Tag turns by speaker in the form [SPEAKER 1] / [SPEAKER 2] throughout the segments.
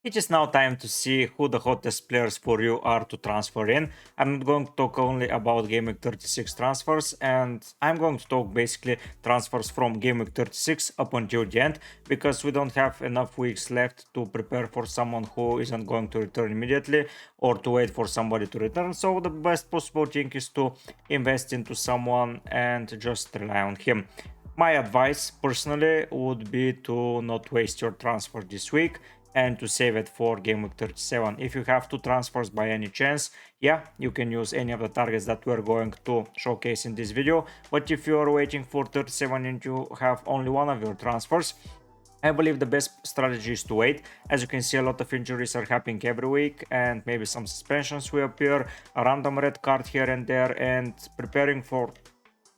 [SPEAKER 1] It is now time to see who the hottest players for you are to transfer in. I'm not going to talk only about Gameweek 36 transfers, and I'm going to talk basically transfers from Gameweek 36 up until the end, because we don't have enough weeks left to prepare for someone who isn't going to return immediately or to wait for somebody to return. So the best possible thing is to invest into someone and just rely on him. My advice personally would be to not waste your transfer this week and to save it for game week 37. If you have two transfers by any chance, yeah, you can use any of the targets that we're going to showcase in this video. But if you are waiting for 37 and you have only one of your transfers, I believe the best strategy is to wait. As you can see, a lot of injuries are happening every week, and maybe some suspensions will appear, a random red card here and there, and preparing for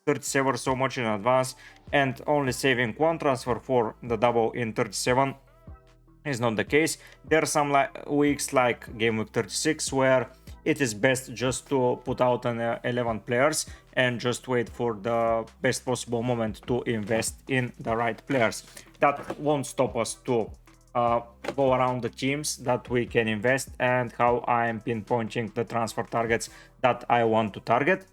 [SPEAKER 1] 37 so much in advance and only saving one transfer for the double in 37 is not the case. There are some weeks like game week 36 where it is best just to put out an 11 players and just wait for the best possible moment to invest in the right players. That won't stop us to go around the teams that we can invest and how I am pinpointing the transfer targets that I want to target.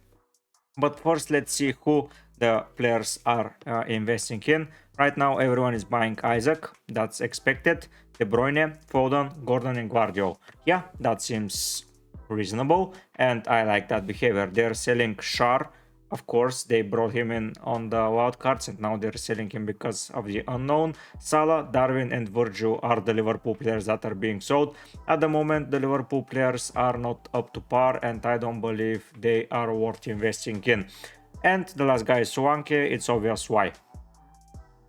[SPEAKER 1] But first, let's see who the players are investing in. Right now, everyone is buying Isaac. That's expected. De Bruyne, Foden, Gordon, and Guardiola. Yeah, that seems reasonable, and I like that behavior. They're selling Shar. Of course, they brought him in on the wildcards, and now they're selling him because of the unknown. Salah, Darwin, and Virgil are the Liverpool players that are being sold. At the moment, the Liverpool players are not up to par, and I don't believe they are worth investing in. And the last guy is Swanke. It's obvious why.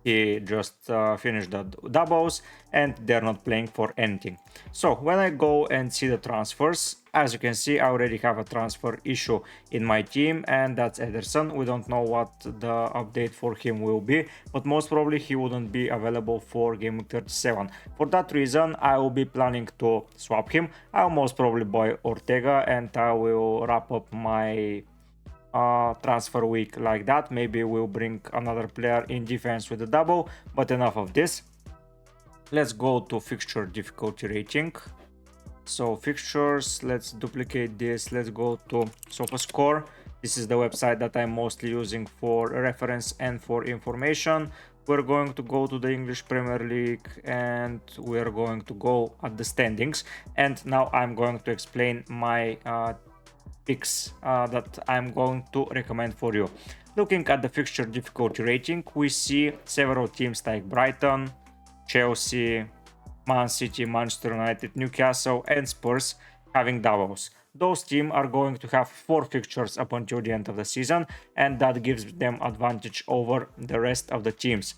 [SPEAKER 1] He just finished the doubles and they're not playing for anything. So when I go and see the transfers, as you can see, I already have a transfer issue in my team, and that's Ederson. We don't know what the update for him will be, but most probably he wouldn't be available for game week 37. For that reason, I will be planning to swap him. I'll most probably buy Ortega, and I will wrap up my transfer week like that. Maybe we'll bring another player in defense with a double, but enough of this. Let's go to fixture difficulty rating. So fixtures, let's duplicate this. Let's go to SofaScore. This is the website that I'm mostly using for reference and for information. We're going to go to the English Premier League and we're going to go at the standings. And now I'm going to explain my picks that I'm going to recommend for you. Looking at the fixture difficulty rating, we see several teams like Brighton, Chelsea, Man City, Manchester United, Newcastle, and Spurs having doubles. Those teams are going to have 4 fixtures up until the end of the season, and that gives them advantage over the rest of the teams.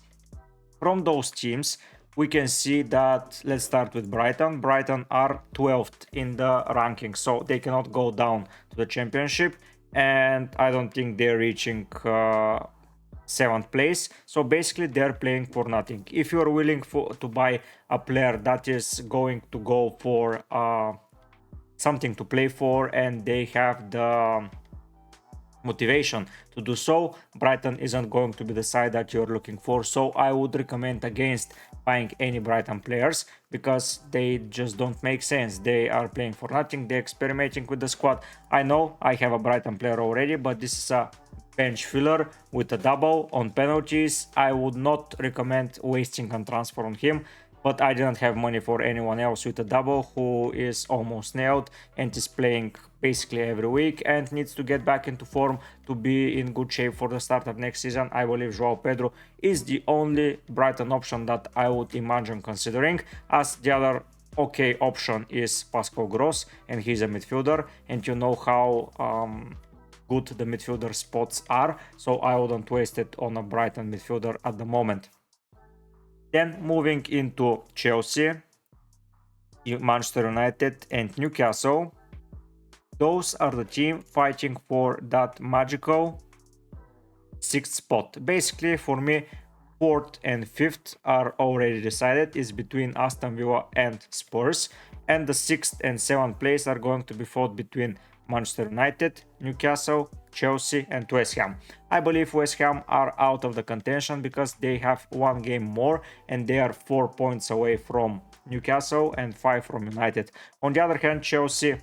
[SPEAKER 1] From those teams, we can see that, let's start with Brighton. Brighton are 12th in the ranking, so they cannot go down to the championship, and I don't think they're reaching 7th place. So basically they're playing for nothing. If you're willing to buy a player that is going to go for something to play for and they have the motivation to do so, Brighton isn't going to be the side that you're looking for. So I would recommend against buying any Brighton players because they just don't make sense. They are playing for nothing. They're experimenting with the squad. I know I have a Brighton player already, but this is a bench filler with a double on penalties. I would not recommend wasting a transfer on him, but I didn't have money for anyone else with a double who is almost nailed and is playing basically every week and needs to get back into form to be in good shape for the start of next season. I believe Joao Pedro is the only Brighton option that I would imagine considering, as the other okay option is Pascal Gross, and he's a midfielder, and you know how good the midfielder spots are, so I wouldn't waste it on a Brighton midfielder at the moment. Then moving into Chelsea, Manchester United, and Newcastle. Those are the team fighting for that magical 6th spot. Basically, for me, 4th and 5th are already decided. It's between Aston Villa and Spurs. And the 6th and 7th place are going to be fought between Manchester United, Newcastle, Chelsea, and West Ham. I believe West Ham are out of the contention because they have 1 game more and they are 4 points away from Newcastle and 5 from United. On the other hand, Chelsea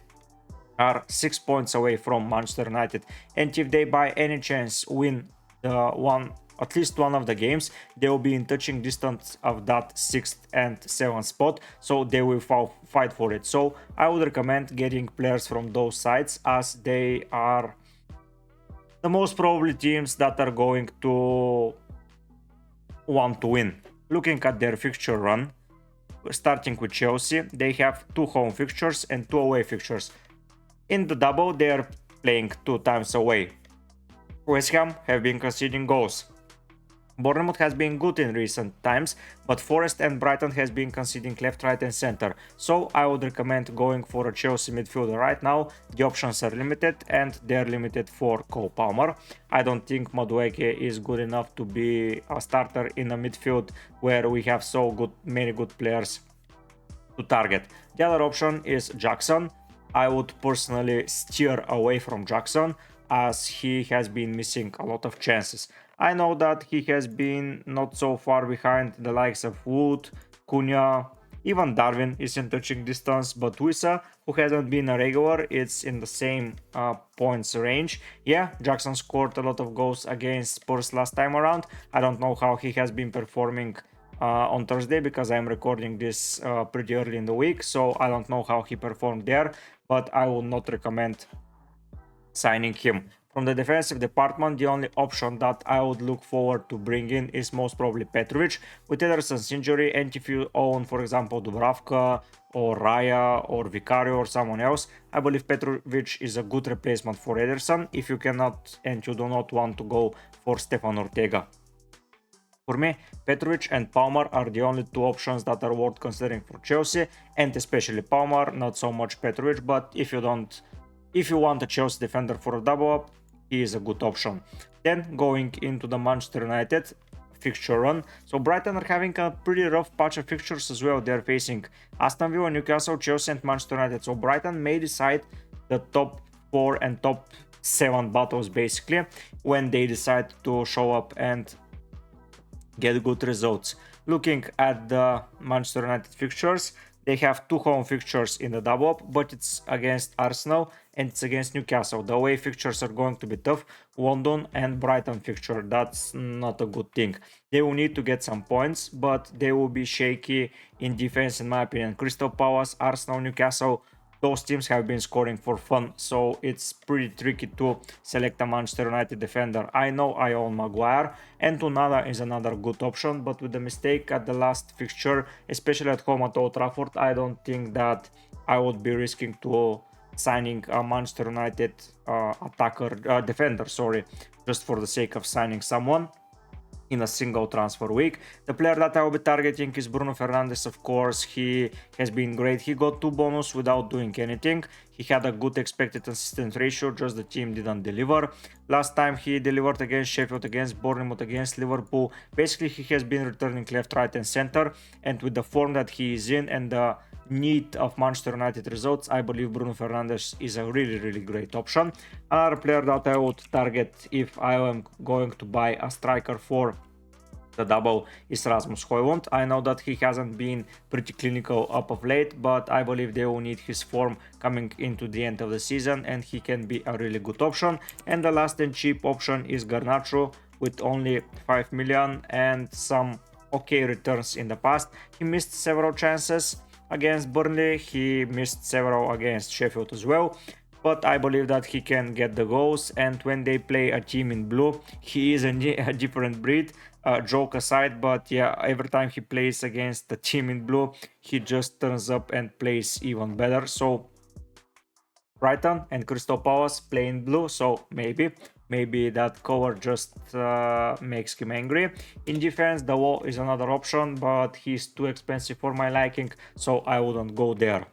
[SPEAKER 1] are 6 points away from Manchester United, and if they by any chance win at least one of the games, they will be in touching distance of that 6th and 7th spot, so they will fight for it. So I would recommend getting players from those sides, as they are the most probably teams that are going to want to win. Looking at their fixture run, starting with Chelsea, they have 2 home fixtures and 2 away fixtures. In the double, they are playing 2 times away. West Ham have been conceding goals. Bournemouth has been good in recent times, but Forest and Brighton has been conceding left, right and center. So I would recommend going for a Chelsea midfielder right now. The options are limited and they're limited for Cole Palmer. I don't think Madueke is good enough to be a starter in a midfield where we have many good players to target. The other option is Jackson. I would personally steer away from Jackson, as he has been missing a lot of chances. I know that he has been not so far behind the likes of Wood, Cunha, even Darwin is in touching distance, but Wissa, who hasn't been a regular, it's in the same points range. Yeah, Jackson scored a lot of goals against Spurs last time around. I don't know how he has been performing on Thursday, because I'm recording this pretty early in the week, so I don't know how he performed there, but I will not recommend signing him. From the defensive department, the only option that I would look forward to bring in is most probably Petrovic. With Ederson's injury, and if you own, for example, Dubravka or Raya or Vicario or someone else, I believe Petrovic is a good replacement for Ederson if you cannot and you do not want to go for Stefan Ortega. For me, Petrovic and Palmer are the only 2 options that are worth considering for Chelsea, and especially Palmer, not so much Petrovic, but if you want a Chelsea defender for a double up, he is a good option. Then going into the Manchester United fixture run. So Brighton are having a pretty rough patch of fixtures as well. They're facing Aston Villa, Newcastle, Chelsea and Manchester United. So Brighton may decide the top 4 and top 7 battles basically when they decide to show up and get good results. Looking at the Manchester United fixtures, they have 2 home fixtures in the double up, but it's against Arsenal and it's against Newcastle. The away fixtures are going to be tough. London and Brighton fixture, that's not a good thing. They will need to get some points, but they will be shaky in defense in my opinion. Crystal Palace, Arsenal, Newcastle, those teams have been scoring for fun, so it's pretty tricky to select a Manchester United defender. I know I own Maguire, and Tonala is another good option, but with the mistake at the last fixture, especially at home at Old Trafford, I don't think that I would be risking to signing a Manchester United defender, just for the sake of signing someone in a single transfer week. The player that I will be targeting is Bruno Fernandes, of course. He has been great. He got 2 bonus without doing anything. He had a good expected assistance ratio, just the team didn't deliver. Last time he delivered against Sheffield, against Bournemouth, against Liverpool. Basically he has been returning left, right and center, and with the form that he is in and the need of Manchester United results, I believe Bruno Fernandes is a really great option. Another player that I would target if I am going to buy a striker for the double is Rasmus Højlund. I know that he hasn't been pretty clinical up of late, but I believe they will need his form coming into the end of the season and he can be a really good option. And the last and cheap option is Garnacho with only 5 million and some okay returns in the past. He missed several chances against Burnley, he missed several against Sheffield as well, but I believe that he can get the goals, and when they play a team in blue, he is a different breed, joke aside, but yeah, every time he plays against the team in blue, he just turns up and plays even better. So Brighton and Crystal Palace play in blue, so maybe that color just makes him angry. In defense, the wall is another option, but he's too expensive for my liking, so I wouldn't go there.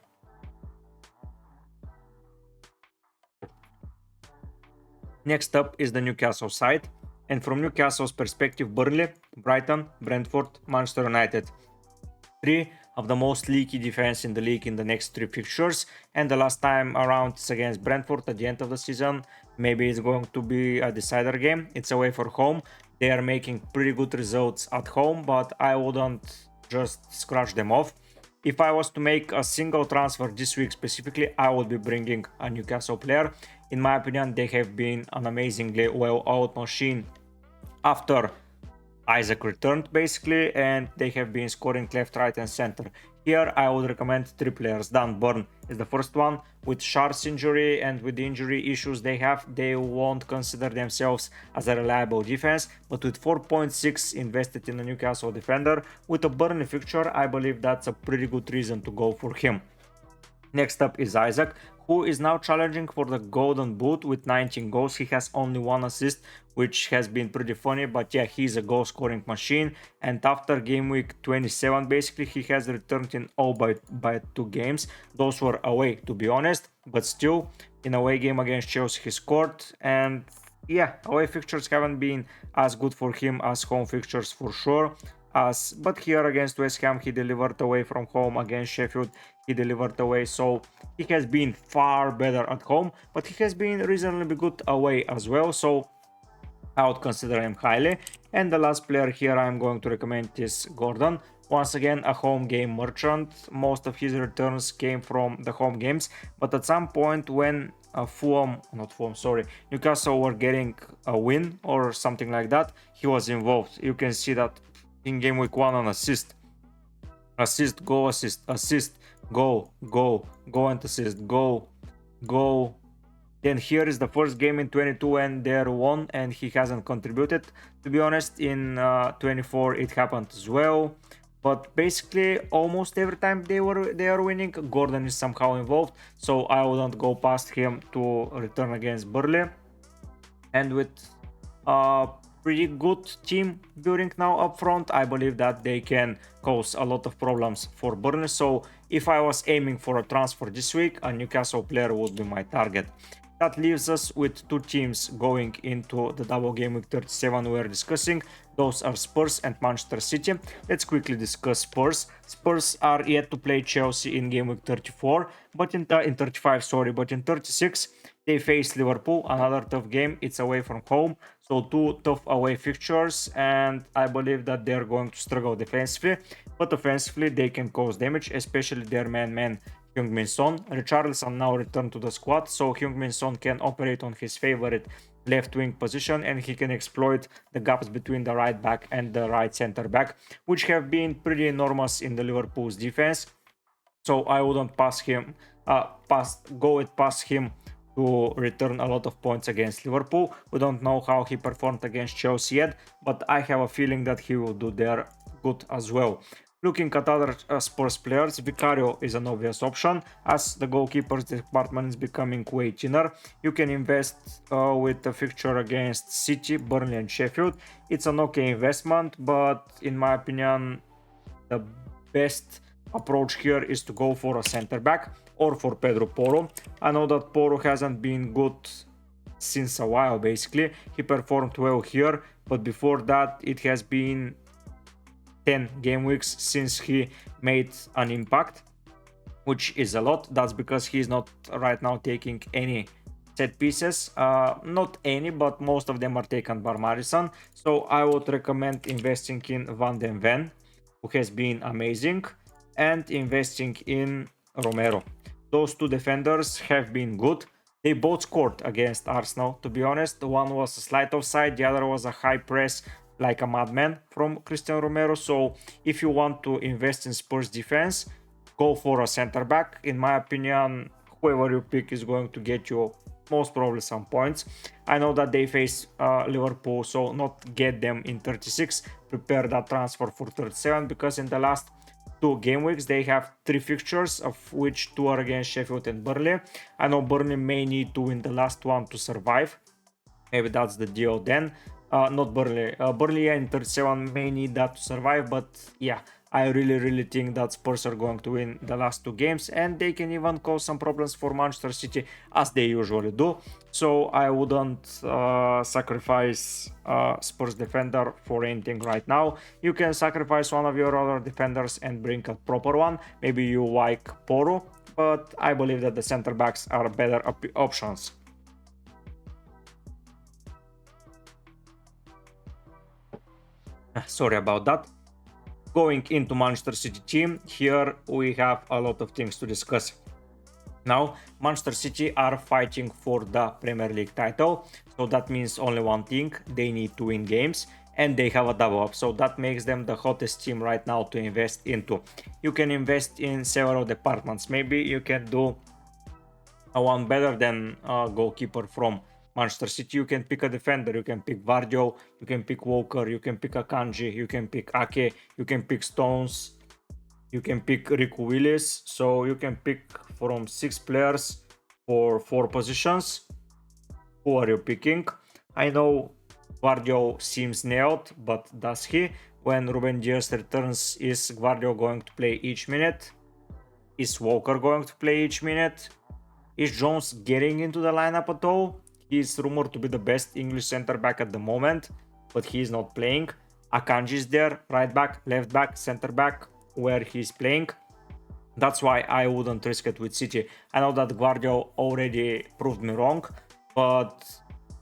[SPEAKER 1] Next up is the Newcastle side, and from Newcastle's perspective, Burnley, Brighton, Brentford, Manchester United. 3 of the most leaky defense in the league in the next 3 fixtures, and the last time around is against Brentford at the end of the season. Maybe it's going to be a decider game. It's away for home. They are making pretty good results at home, but I wouldn't just scratch them off. if I was to make a single transfer this week specifically, I would be bringing a Newcastle player. In my opinion, they have been an amazingly well-oiled machine after Isaac returned basically, and they have been scoring left, right and center. Here I would recommend 3 players. Dan Burn is the first one. With Shar's injury and with the injury issues they have, they won't consider themselves as a reliable defense, but with 4.6 invested in a Newcastle defender, with a Burnley fixture, I believe that's a pretty good reason to go for him. Next up is Isaac, who is now challenging for the Golden Boot with 19 goals. He has only 1 assist, which has been pretty funny, but yeah, he's a goal scoring machine. And after Gameweek 27, basically, he has returned in all by 2 games. Those were away, to be honest, but still, in away game against Chelsea, he scored. And yeah, away fixtures haven't been as good for him as home fixtures for sure. But here against West Ham, he delivered away from home. Against Sheffield, he delivered away, so he has been far better at home, but he has been reasonably good away as well, so I would consider him highly. And the last player here I'm going to recommend is Gordon. Once again, a home game merchant. Most of his returns came from the home games, but at some point when Newcastle were getting a win or something like that, he was involved. You can see that in game week 1 on assist, go, assist, go, and assist, go. Then here is the first game in 22 and they're won and he hasn't contributed. To be honest, in 24 it happened as well. But basically almost every time they are winning, Gordon is somehow involved. So I wouldn't go past him to return against Burnley. And with pretty good team building now up front, I believe that they can cause a lot of problems for Burnley. So if I was aiming for a transfer this week, a Newcastle player would be my target. That leaves us with 2 teams going into the double game week 37 we're discussing. Those are Spurs and Manchester City. Let's quickly discuss Spurs. Spurs are yet to play Chelsea in game week 34, but in 35, but in 36 they face Liverpool, another tough game. It's away from home, so 2 tough away fixtures, and I believe that they're going to struggle defensively, but offensively they can cause damage, especially their man Heung-min Son. Richarlison now returned to the squad, so Heung-min Son can operate on his favorite left wing position and he can exploit the gaps between the right back and the right center back, which have been pretty enormous in the Liverpool's defense. So I wouldn't past him to return a lot of points against Liverpool. We don't know how he performed against Chelsea yet, but I have a feeling that he will do there good as well. Looking at other Spurs players, Vicario is an obvious option, as the goalkeepers department is becoming way thinner. You can invest with a fixture against City, Burnley and Sheffield. It's an okay investment, but in my opinion, the best approach here is to go for a center back or for Pedro Porro. I know that Porro hasn't been good since a while basically. He performed well here, but before that it has been 10 game weeks since he made an impact, which is a lot. That's because he's not right now taking any set pieces. Not any, but most of them are taken by Maddison. So I would recommend investing in Van den Ven, who has been amazing, and investing in Romero. Those 2 defenders have been good. They both scored against Arsenal, to be honest. One was a slight offside, the other was a high press like a madman from Cristian Romero. So if you want to invest in Spurs defense, go for a center back. In my opinion, whoever you pick is going to get you most probably some points. I know that they face Liverpool, so not get them in 36. Prepare that transfer for 37, because in the last 2 game weeks they have 3 fixtures, of which 2 are against Sheffield and Burnley. I know Burnley may need to win the last one to survive. Maybe that's the deal then. Not Burnley. Burnley in 37 may need that to survive, but yeah, I really think that Spurs are going to win the last 2 games, and they can even cause some problems for Manchester City, as they usually do. So I wouldn't sacrifice Spurs defender for anything right now. You can sacrifice one of your other defenders and bring a proper one. Maybe you like Porro, but I believe that the center backs are better options. Sorry about that. Going into Manchester City team, here we have a lot of things to discuss. Now, Manchester City are fighting for the Premier League title, so that means only one thing: they need to win games, and they have a double up, so that makes them the hottest team right now to invest into. You can invest in several departments. Maybe you can do one better than a goalkeeper from Manchester City. You can pick a defender, you can pick Vardio, you can pick Walker, you can pick Akanji, you can pick Ake, you can pick Stones, you can pick Rico Willis. So you can pick from 6 players for 4 positions. Who are you picking? I know Guardiola seems nailed, but does he? When Ruben Dias returns, is Guardiola going to play each minute? Is Walker going to play each minute? Is Jones getting into the lineup at all? He is rumored to be the best English center back at the moment, but he is not playing. Akanji is there, right back, left back, center back, where he's playing. That's why I wouldn't risk it with City. I know that Guardiola already proved me wrong, but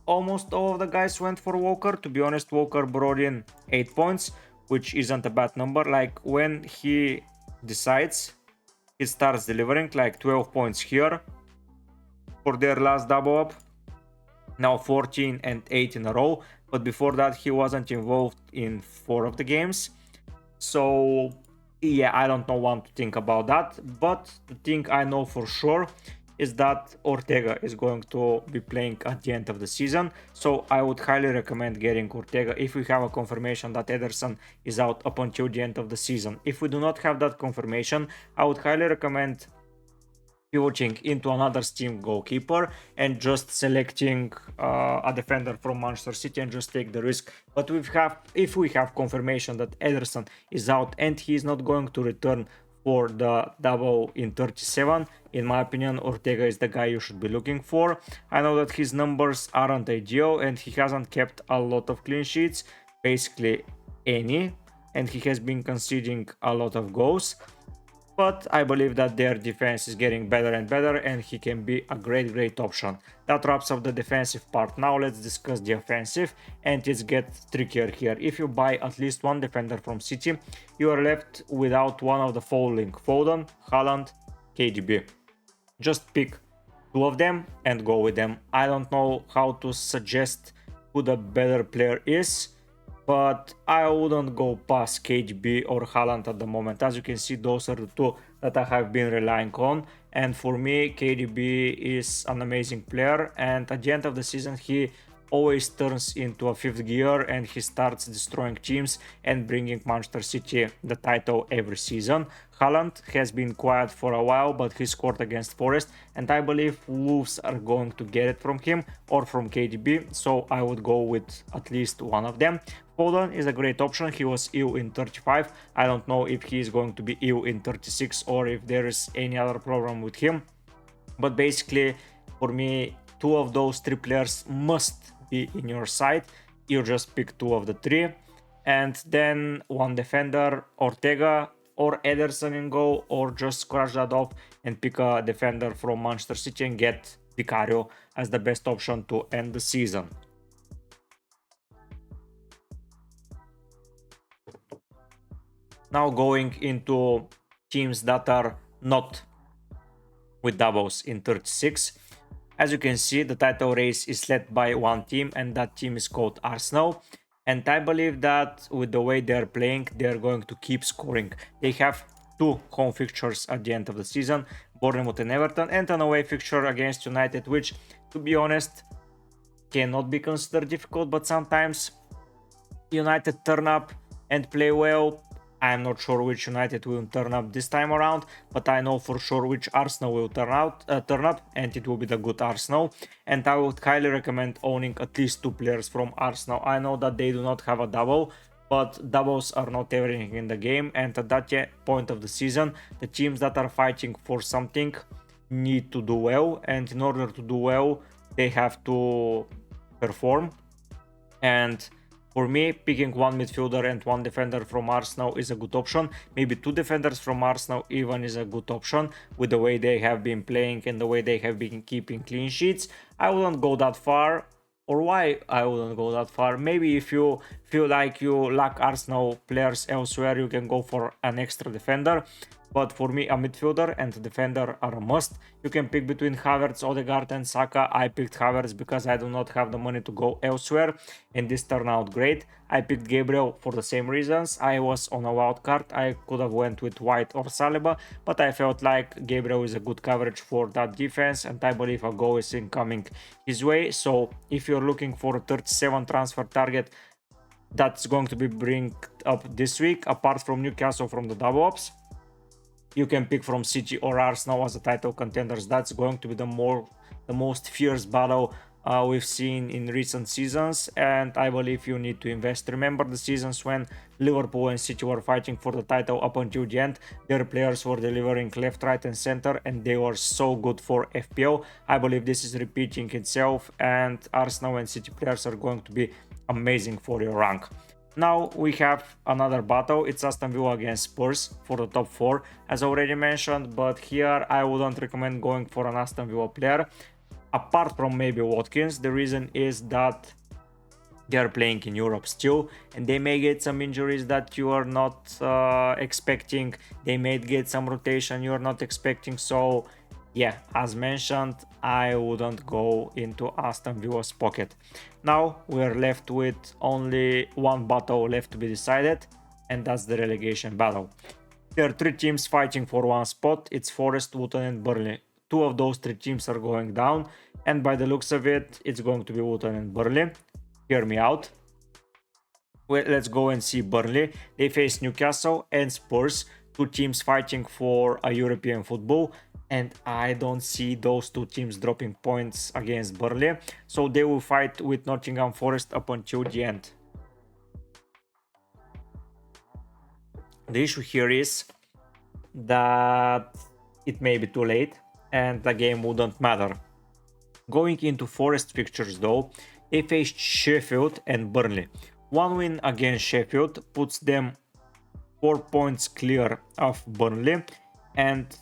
[SPEAKER 1] almost all of the guys went for Walker. To be honest, Walker brought in 8 points, which isn't a bad number. Like, when he decides, he starts delivering, like 12 points here for their last double up. Now 14 and 8 in a row, but before that he wasn't involved in 4 of the games. So yeah, I don't know what to think about that, but the thing I know for sure is that Ortega is going to be playing at the end of the season, so I would highly recommend getting Ortega if we have a confirmation that Ederson is out up until the end of the season. If we do not have that confirmation, I would highly recommend pivoting into another Steam goalkeeper and just selecting a defender from Manchester City and just take the risk. But if we have confirmation that Ederson is out and he is not going to return for the double in 37, in my opinion, Ortega is the guy you should be looking for. I know that his numbers aren't ideal and he hasn't kept a lot of clean sheets, basically any, and he has been conceding a lot of goals. But I believe that their defense is getting better and better and he can be a great option. That wraps up the defensive part. Now let's discuss the offensive, and it gets trickier here. If you buy at least one defender from City, you are left without one of the following: Foden, Haaland, KDB. Just pick 2 of them and go with them. I don't know how to suggest who the better player is, but I wouldn't go past KDB or Haaland at the moment. As you can see, those are the 2 that I have been relying on, and for me KDB is an amazing player, and at the end of the season he always turns into a 5th gear and he starts destroying teams and bringing Manchester City the title every season. Haaland has been quiet for a while, but he scored against Forest, and I believe Wolves are going to get it from him or from KDB, so I would go with at least one of them. Foden is a great option. He was ill in 35. I don't know if he is going to be ill in 36 or if there is any other problem with him, but basically for me 2 of those 3 players must be in your side. You just pick 2 of the 3, and then one defender, Ortega or Ederson in goal, or just scratch that off and pick a defender from Manchester City and get Vicario as the best option to end the season. Now going into teams that are not with doubles in 36. As you can see, the title race is led by one team, and that team is called Arsenal. And I believe that with the way they're playing, they're going to keep scoring. They have 2 home fixtures at the end of the season, Bournemouth and Everton, and an away fixture against United, which, to be honest, cannot be considered difficult, but sometimes United turn up and play well. I'm not sure which United will turn up this time around, but I know for sure which Arsenal will turn up, and it will be the good Arsenal. And I would highly recommend owning at least 2 players from Arsenal. I know that they do not have a double, but doubles are not everything in the game, and at that point of the season, the teams that are fighting for something need to do well, and in order to do well, they have to perform. And for me, picking 1 midfielder and 1 defender from Arsenal is a good option. Maybe 2 defenders from Arsenal even is a good option with the way they have been playing and the way they have been keeping clean sheets. I wouldn't go that far. or why I wouldn't go that far. Maybe if you feel like you lack Arsenal players elsewhere, you can go for an extra defender. But for me, a midfielder and a defender are a must. You can pick between Havertz, Odegaard and Saka. I picked Havertz because I do not have the money to go elsewhere, and this turned out great. I picked Gabriel for the same reasons. I was on a wild card. I could have went with White or Saliba, but I felt like Gabriel is a good coverage for that defense, and I believe a goal is incoming his way. So if you're looking for a 37 transfer target, that's going to be bring up this week, apart from Newcastle from the double ups. You can pick from City or Arsenal as the title contenders. That's going to be the most fierce battle we've seen in recent seasons, and I believe you need to invest. Remember the seasons when Liverpool and City were fighting for the title up until the end. Their players were delivering left, right and center, and they were so good for FPL. I believe this is repeating itself, and Arsenal and City players are going to be amazing for your rank. Now we have another battle. It's Aston Villa against Spurs for the top 4, as already mentioned, but here I wouldn't recommend going for an Aston Villa player, apart from maybe Watkins. The reason is that they are playing in Europe still, and they may get some injuries that you are not expecting. They may get some rotation you are not expecting. So yeah, as mentioned, I wouldn't go into Aston Villa's pocket. Now we're left with only one battle left to be decided, and that's the relegation battle. There are 3 teams fighting for one spot. It's Forest, Luton and Burnley. 2 of those 3 teams are going down, and by the looks of it, it's going to be Luton and Burnley. Hear me out. Well, let's go and see Burnley. They face Newcastle and Spurs, 2 teams fighting for a European football, and I don't see those 2 teams dropping points against Burnley, so they will fight with Nottingham Forest up until the end. The issue here is that it may be too late and the game wouldn't matter. Going into Forest fixtures though, they faced Sheffield and Burnley. 1 win against Sheffield puts them 4 points clear of Burnley, and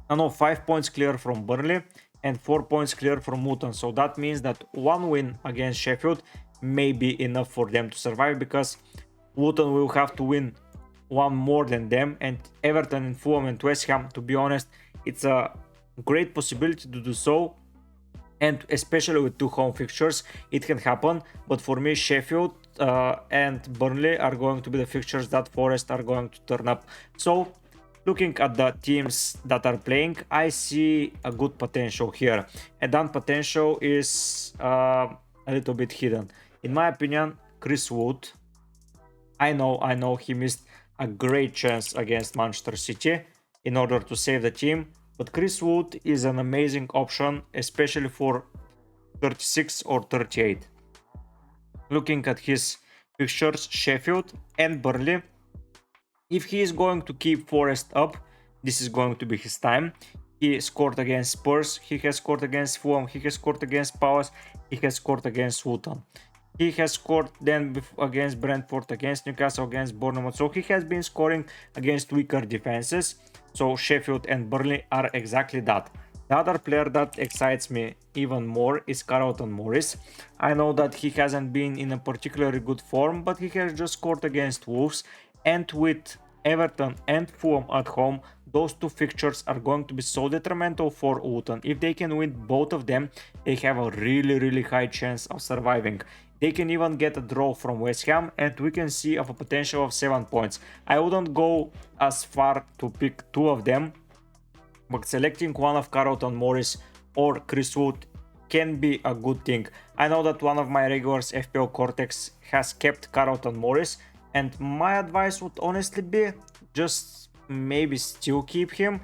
[SPEAKER 1] 5 points clear from Burnley and 4 points clear from Luton. So that means that 1 win against Sheffield may be enough for them to survive, because Luton will have to win 1 more than them, and Everton and Fulham and West Ham, to be honest, it's a great possibility to do so, and especially with 2 home fixtures it can happen. But for me, Sheffield and Burnley are going to be the fixtures that Forest are going to turn up. So looking at the teams that are playing, I see a good potential here, and that potential is a little bit hidden. In my opinion, Chris Wood, I know he missed a great chance against Manchester City in order to save the team, but Chris Wood is an amazing option, especially for 36 or 38. Looking at his fixtures, Sheffield and Burnley, if he is going to keep Forest up, this is going to be his time. He scored against Spurs, he has scored against Fulham, he has scored against Palace, he has scored against Luton. He has scored then against Brentford, against Newcastle, against Bournemouth. So he has been scoring against weaker defenses. So Sheffield and Burnley are exactly that. The other player that excites me even more is Carlton Morris. I know that he hasn't been in a particularly good form, but he has just scored against Wolves, and with Everton and Fulham at home, those 2 fixtures are going to be so detrimental for Luton. If they can win both of them, they have a really high chance of surviving. They can even get a draw from West Ham, and we can see of a potential of 7 points. I wouldn't go as far to pick 2 of them, but selecting one of Carlton Morris or Chris Wood can be a good thing. I know that one of my regulars, FPL Cortex, has kept Carlton Morris, and my advice would honestly be just maybe still keep him,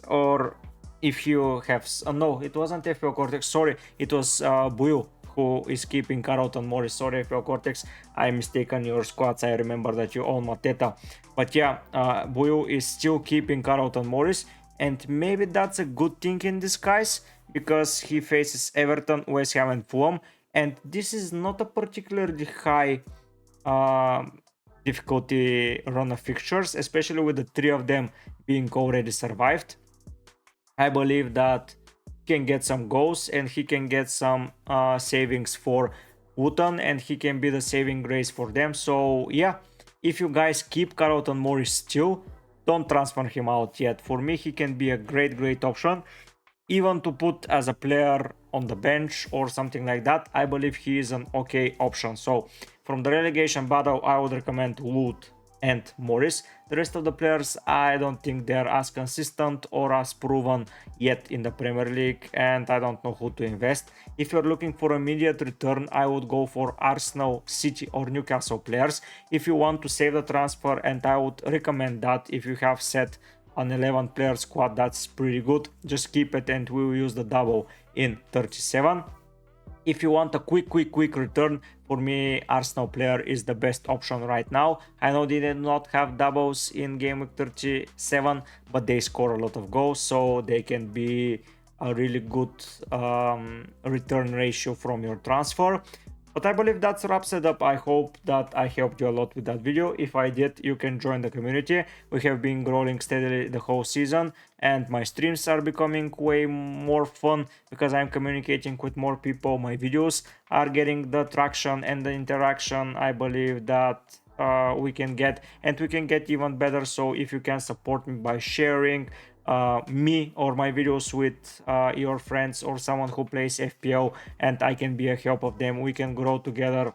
[SPEAKER 1] or if you have... no, it wasn't FPL Cortex, sorry, it was Buyu who is keeping Carlton Morris. Sorry, FPL Cortex, I mistaken your squads. I remember that you own Mateta. But yeah, Buyu is still keeping Carlton Morris, and maybe that's a good thing in disguise, because he faces Everton, West Ham and Fulham, and this is not a particularly high difficulty run of fixtures, especially with the 3 of them being already survived. I believe that can get some goals and he can get some savings for Wooten, and he can be the saving grace for them. So yeah, if you guys keep Carlton Morris still, don't transfer him out yet. For me, he can be a great option, even to put as a player on the bench or something like that. I believe he is an okay option. So from the relegation battle, I would recommend Wood and Morris. The rest of the players, I don't think they're as consistent or as proven yet in the Premier League, and I don't know who to invest. If you're looking for immediate return, I would go for Arsenal, City or Newcastle players if you want to save the transfer, and I would recommend that if you have set an 11 player squad. That's pretty good. Just keep it and we will use the double in 37. If you want a quick return, for me Arsenal player is the best option right now. I know they did not have doubles in Gameweek 37, but they score a lot of goals, so they can be a really good return ratio from your transfer. But I believe that wraps it up. I hope that I helped you a lot with that video. If I did, you can join the community. We have been growing steadily the whole season, and my streams are becoming way more fun because I'm communicating with more people. My videos are getting the traction and the interaction I believe that we can get, and we can get even better. So if you can support me by sharing me or my videos with your friends or someone who plays FPL, and I can be a help of them, we can grow together,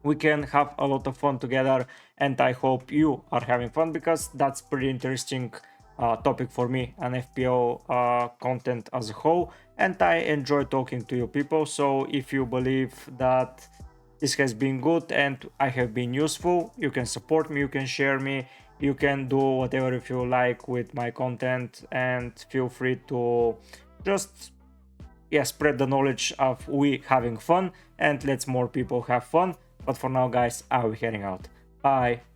[SPEAKER 1] we can have a lot of fun together, and I hope you are having fun because that's pretty interesting topic for me and FPL content as a whole, and I enjoy talking to you people. So if you believe that this has been good and I have been useful, you can support me, you can share me, you can do whatever if you like with my content, and feel free to just spread the knowledge of we having fun, and let's more people have fun. But for now guys, I'll be heading out. Bye.